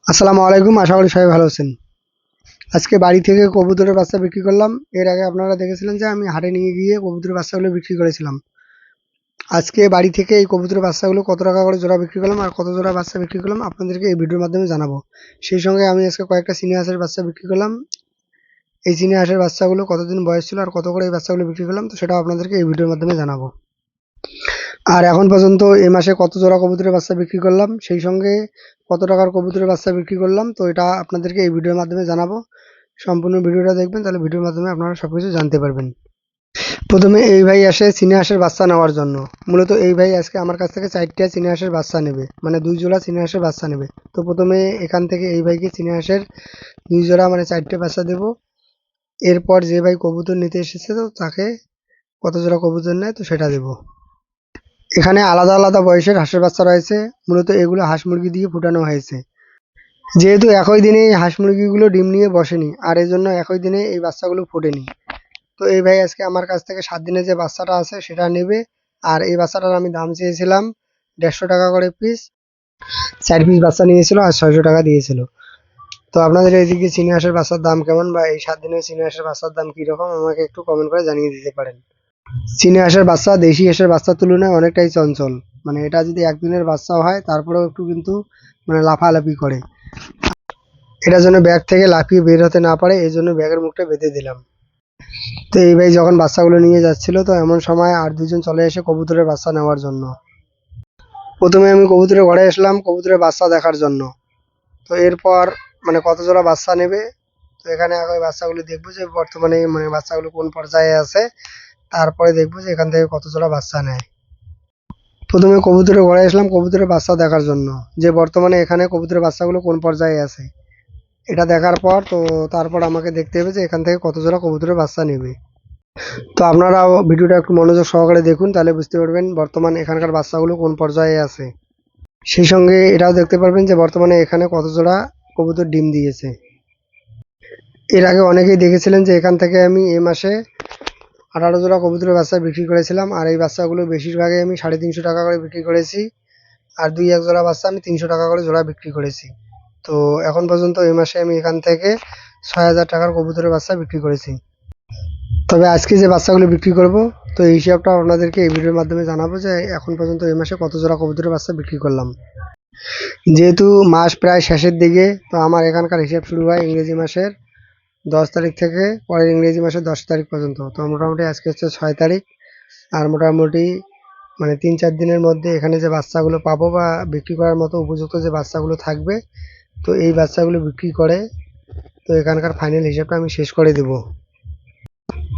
আসসালামু আলাইকুম, আশা করি সবাই ভালো আছেন। আজকে বাড়ি থেকে কবুতরের বাচ্চা বিক্রি করলাম। এর আগে আপনারা দেখেছিলেন যে আমি হাটে নিয়ে গিয়ে কবুতরের বাচ্চাগুলো বিক্রি করেছিলাম। আজকে বাড়ি থেকে এই কবুতরের বাচ্চাগুলো কত টাকা করে জোড়া বিক্রি করলাম আর কত জোড়া বাচ্চা বিক্রি করলাম আপনাদেরকে এই ভিডিওর মাধ্যমে জানাবো। সেই সঙ্গে আমি আজকে কয়েকটা চীনা হাঁসের বাচ্চা বিক্রি করলাম। এই চীনা হাঁসের বাচ্চাগুলো কতদিন বয়স ছিল আর কত করে এই বাচ্চাগুলো বিক্রি করলাম, তো সেটাও আপনাদেরকে এই ভিডিওর মাধ্যমে জানাবো। আর এখন পর্যন্ত এই মাসে কত জোড়া কবুতরের বাচ্চা বিক্রি করলাম, সেই সঙ্গে কত টাকার কবুতরের বাচ্চা বিক্রি করলাম, তো এটা আপনাদেরকে এই ভিডিওর মাধ্যমে জানাবো। সম্পূর্ণ ভিডিওটা দেখবেন, তাহলে ভিডিওর মাধ্যমে আপনারা সবকিছু জানতে পারবেন। প্রথমে এই ভাই আসে চীনা হাঁসের বাচ্চা নেওয়ার জন্য। মূলত এই ভাই আজকে আমার কাছ থেকে 4টা চীনা হাঁসের বাচ্চা নেবে, মানে 2 জোড়া চীনা হাঁসের বাচ্চা নেবে। তো প্রথমে এখান থেকে এই ভাইকে চীনা হাঁসের 2 জোড়া মানে 4টে বাচ্চা দেব। এরপর যে ভাই কবুতর নিতে এসেছে তো তাকে কত জোড়া কবুতর নেয় তো সেটা দেব। এখানে আলাদা আলাদা বয়সের হাঁসের বাচ্চা রয়েছে। মূলত এগুলো হাঁস মুরগি দিয়ে ফুটানো হয়েছে। যেহেতু একই দিনে এই হাঁস মুরগিগুলো ডিম নিয়ে বসেনি, আর এই জন্য একই দিনে এই বাচ্চাগুলো ফোটেনি। তো এই ভাই আজকে আমার কাছ থেকে 7 দিনের যে বাচ্চাটা আছে সেটা নেবে। আর এই বাচ্চাটার আমি দাম চেয়েছিলাম 150 টাকা করে পিস। 4 পিস বাচ্চা নিয়েছিল আর 600 টাকা দিয়েছিল। তো আপনাদের এইদিকে চীনা হাঁসের বাচ্চার দাম কেমন বা এই 7 দিনের চীনা হাঁসের বাচ্চার দাম কীরকম আমাকে একটু কমেন্ট করে জানিয়ে দিতে পারেন। চীনা হাঁসের বাচ্চা দেশি হাঁসের বাচ্চার তুলনায় অনেকটাই চঞ্চল। মানে এটা যদি একদিনের বাচ্চাও হয় তারপরেও একটু কিন্তু মানে লাফালাফি করে। এটা যেন ব্যাগ থেকে লাফিয়ে বের হতে না পারে, এই জন্য ব্যাগের মুখটা বেঁধে দিলাম। তো এই ভাই যখন বাচ্চাগুলো নিয়ে যাচ্ছিল তো এমন সময় আর দুজন চলে এসে কবুতরের বাচ্চা নেওয়ার জন্য। প্রথমে আমি কবুতরের ঘরে আসলাম কবুতরের বাচ্চা দেখার জন্য। তো এরপর মানে কত জোড়া বাচ্চা নেবে, তো এখানে আগে বাচ্চাগুলো দেখবো যে বর্তমানে মানে বাচ্চাগুলো কোন পর্যায়ে আছে, তারপরে দেখবো যে এখান থেকে কত জোড়া বাচ্চা নেয়। প্রথমে কবুতরের ঘরে আসলাম কবুতরের বাচ্চা দেখার জন্য, যে বর্তমানে এখানে কবুতরের বাচ্চাগুলো কোন পর্যায়ে আছে। এটা দেখার পর তো তারপর আমাকে দেখতে হবে যে এখান থেকে কত জোড়া কবুতরের বাচ্চা নেবে। তো আপনারা ভিডিওটা একটু মনোযোগ সহকারে দেখুন, তাহলে বুঝতে পারবেন বর্তমান এখানকার বাচ্চাগুলো কোন পর্যায়ে আছে। সেই সঙ্গে এটাও দেখতে পারবেন যে বর্তমানে এখানে কত জোড়া কবুতর ডিম দিয়েছে। এর আগে অনেকেই দেখেছিলেন যে এখান থেকে আমি এই মাসে 18 জোড়া কবুতরের বাচ্চা বিক্রি করেছিলাম। আর এই বাচ্চাগুলো বেশিরভাগই আমি 350 টাকা করে বিক্রি করেছি। আর 2-1 জোড়া বাচ্চা আমি 300 টাকা করে জোড়া বিক্রি করেছি। তো এখন পর্যন্ত এই মাসে আমি এখান থেকে 6000 টাকার কবুতরের বাচ্চা বিক্রি করেছি। তবে আজকে যে বাচ্চাগুলো বিক্রি করব, তো এই হিসাবটা আপনাদেরকে এই ভিডিওর মাধ্যমে জানাবো যে এখন পর্যন্ত এই মাসে কত জোড়া কবুতরের বাচ্চা বিক্রি করলাম। যেহেতু মাস প্রায় শেষের দিকে, তো আমার এখানকার হিসাব শুরু হয় ইংরেজি মাসের 10 তারিখ থেকে পরের ইংরেজি মাসের 10 তারিখ পর্যন্ত। তো মোটামুটি আজকে হচ্ছে 6 তারিখ। আর মোটামুটি মানে 3-4 দিনের মধ্যে এখানে যে বাচ্চাগুলো পাবো বা বিক্রি করার মতো উপযুক্ত যে বাচ্চাগুলো থাকবে, তো এই বাচ্চাগুলো বিক্রি করে তো এখানকার ফাইনাল হিসাবটা আমি শেষ করে দেব।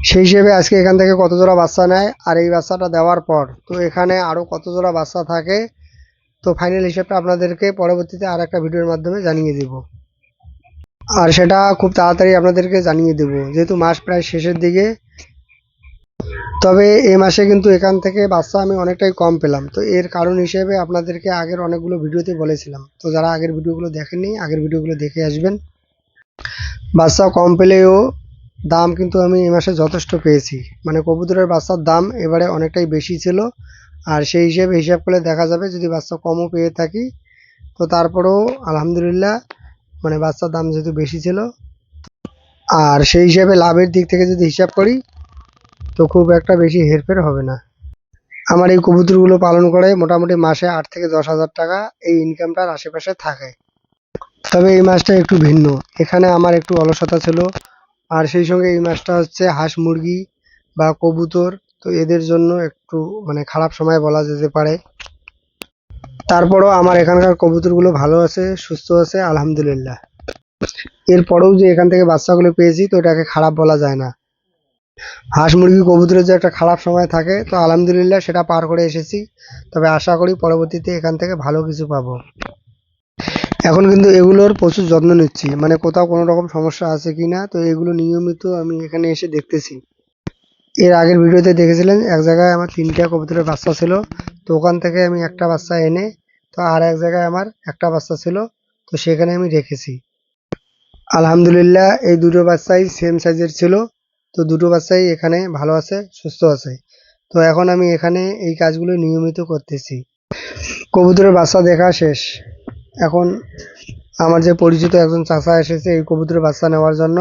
সেই হিসেবে আজকে এখান থেকে কত জোড়া বাচ্চা নেয় আর এই বাচ্চাটা দেওয়ার পর তো এখানে আরও কত জোড়া বাচ্চা থাকে, তো ফাইনাল হিসাবটা আপনাদেরকে পরবর্তীতে আর একটা ভিডিওর মাধ্যমে জানিয়ে দেব। আর সেটা খুব তাড়াতাড়ি আপনাদেরকে জানিয়ে দেব, যেহেতু মাস প্রায় শেষের দিকে। তবে এই মাসে কিন্তু এখান থেকে বাচ্চা আমি অনেকটাই কম পেলাম। তো এর কারণ হিসেবে আপনাদেরকে আগের অনেকগুলো ভিডিওতে বলেছিলাম। তো যারা আগের ভিডিওগুলো দেখেননি আগের ভিডিওগুলো দেখে আসবেন। বাচ্চা কম পেলেও দাম কিন্তু আমি এই মাসে যথেষ্ট পেয়েছি। মানে কবুতরের বাচ্চার দাম এবারে অনেকটাই বেশি ছিল। আর সেই হিসেবে হিসাব করলে দেখা যাবে যদি বাচ্চা কমও পেয়ে থাকি, তো তারপরেও আলহামদুলিল্লাহ মানে বাচ্চার দাম যেহেতু বেশি ছিল, আর সেই হিসাবে লাভের দিক থেকে যদি হিসাব করি তো খুব একটা বেশি হেরফের হবে না। আমার এই কবুতরগুলো পালন করে মোটামুটি মাসে 8 থেকে 10,000 টাকা এই ইনকামটার আশেপাশে থাকে। তবে এই মাসটা একটু ভিন্ন, এখানে আমার একটু অলসতা ছিল। আর সেই সঙ্গে এই মাসটা হচ্ছে হাঁস মুরগি বা কবুতর, তো এদের জন্য একটু মানে খারাপ সময় বলা যেতে পারে। তারপরও আমার এখানকার কবুতরগুলো ভালো আছে, সুস্থ আছে আলহামদুলিল্লাহ। এরপরেও যে এখান থেকে বাচ্চাগুলো পেয়েছি তো এটাকে খারাপ বলা যায় না। হাঁস মুরগি কবুতরের যে একটা খারাপ সময় থাকে তো আলহামদুলিল্লাহ সেটা পার করে এসেছি। তবে আশা করি পরবর্তীতে এখান থেকে ভালো কিছু পাবো। এখন কিন্তু এগুলোর প্রচুর যত্ন নিচ্ছি, মানে কোথাও কোনো রকম সমস্যা আছে কি না, তো এগুলো নিয়মিত আমি এখানে এসে দেখতেছি। এর আগের ভিডিওতে দেখেছিলেন এক জায়গায় আমার 3টা কবুতরের বাচ্চা ছিল, তো ওখান থেকে আমি একটা বাচ্চা এনে তো আর এক জায়গায় আমার একটা বাচ্চা ছিল, তো সেখানে আমি রেখেছি। আলহামদুলিল্লাহ এই দুটো বাচ্চাই সেম সাইজের ছিল। তো দুটো বাচ্চাই এখানে ভালো আছে, সুস্থ আছে। তো এখন আমি এখানে এই কাজগুলো নিয়মিত করতেছি। কবুতরের বাচ্চা দেখা শেষ। এখন আমার যে পরিচিত একজন চাচা এসেছে এই কবুতরের বাচ্চা নেওয়ার জন্য।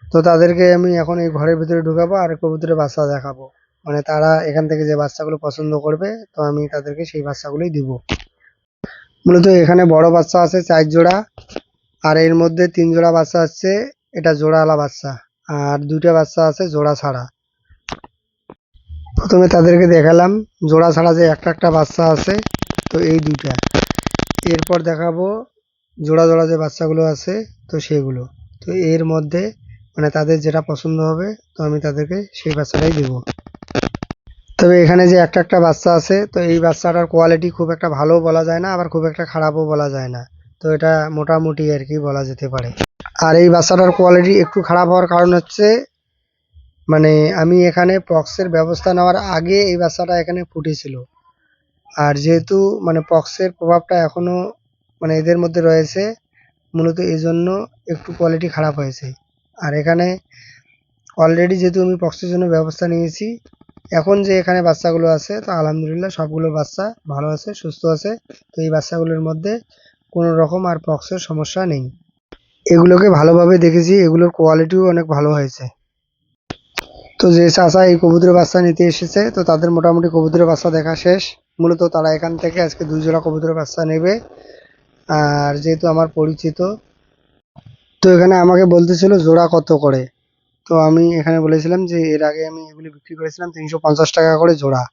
তো তাদেরকে আমি এখন এই ঘরের ভিতরে ঢুকাবো আর কবুতরের বাচ্চা দেখাবো। মানে তারা এখান থেকে যে বাচ্চাগুলো পছন্দ করবে তো আমি তাদেরকে সেই বাচ্চাগুলোই দিব। মূলত এখানে বড় বাচ্চা আছে 4 জোড়া, আর এর মধ্যে 3 জোড়া বাচ্চা আছে এটা জোড়াওয়ালা বাচ্চা, আর 2টা বাচ্চা আছে জোড়া ছাড়া। প্রথমে তাদেরকে দেখালাম জোড়া ছাড়া যে একটা একটা বাচ্চা আছে, তো এই 2টা। এরপর দেখাবো জোড়া জোড়া যে বাচ্চাগুলো আছে তো সেগুলো। তো এর মধ্যে মানে তাদের যেটা পছন্দ হবে তো আমি তাদেরকে সেই বাচ্চাটাই দেবো। তবে এখানে যে একটা একটা বাচ্চা আছে তো এই বাচ্চাটার কোয়ালিটি খুব একটা ভালো বলা যায় না, আবার খুব একটা খারাপও বলা যায় না। তো এটা মোটামুটি আর কি বলা যেতে পারে। আর এই বাচ্চাটার কোয়ালিটি একটু খারাপ হওয়ার কারণ হচ্ছে মানে আমি এখানে পক্সের ব্যবস্থা নেওয়ার আগে এই বাচ্চাটা এখানে ফুটেছিল। আর যেহেতু মানে পক্সের প্রভাবটা এখনো মানে এদের মধ্যে রয়েছে, মূলত এই জন্য একটু কোয়ালিটি খারাপ হয়েছে। আর এখানে অলরেডি যেহেতু আমি পক্সের জন্য ব্যবস্থা নিয়েছি, এখন যে এখানে বাচ্চাগুলো আছে তো আলহামদুলিল্লাহ সবগুলো বাচ্চা ভালো আছে, সুস্থ আছে। তো এই বাচ্চাগুলোর মধ্যে কোনো রকম আর পক্সের সমস্যা নেই। এগুলোকে ভালোভাবে দেখেছি, এগুলোর কোয়ালিটিও অনেক ভালো হয়েছে। তো যে চাচা এই কবুতরের বাচ্চা নিতে এসেছে তো তাদের মোটামুটি কবুতরের বাচ্চা দেখা শেষ। মূলত তারা এখান থেকে আজকে 2 জোড়া কবুতরের বাচ্চা নেবে। আর যেহেতু আমার পরিচিত তো এখানে আমাকে বলতেছিল জোড়া কত করে। তো আমি এখানে বলেছিলাম যে এর আগে আমি এগুলি বিক্রি করেছিলাম 350 টাকা করে জোড়া।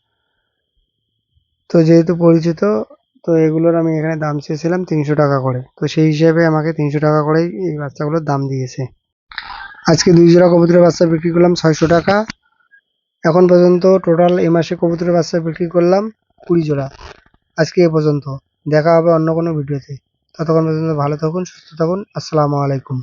তো যেহেতু পরিচিত তো এগুলোর আমি এখানে দাম চেয়েছিলাম 300 টাকা করে। তো সেই হিসেবে আমাকে 300 টাকা করেই এই বাচ্চাগুলোর দাম দিয়েছে। আজকে 2 জোড়া কবুতরের বাচ্চা বিক্রি করলাম 600 টাকা। এখন পর্যন্ত টোটাল এ মাসে কবুতরের বাচ্চা বিক্রি করলাম 20 জোড়া। আজকে এ পর্যন্ত। দেখা হবে অন্য কোনো ভিডিওতে। ততক্ষণ পর্যন্ত ভালো থাকুন, সুস্থ থাকুন। আসসালামু আলাইকুম।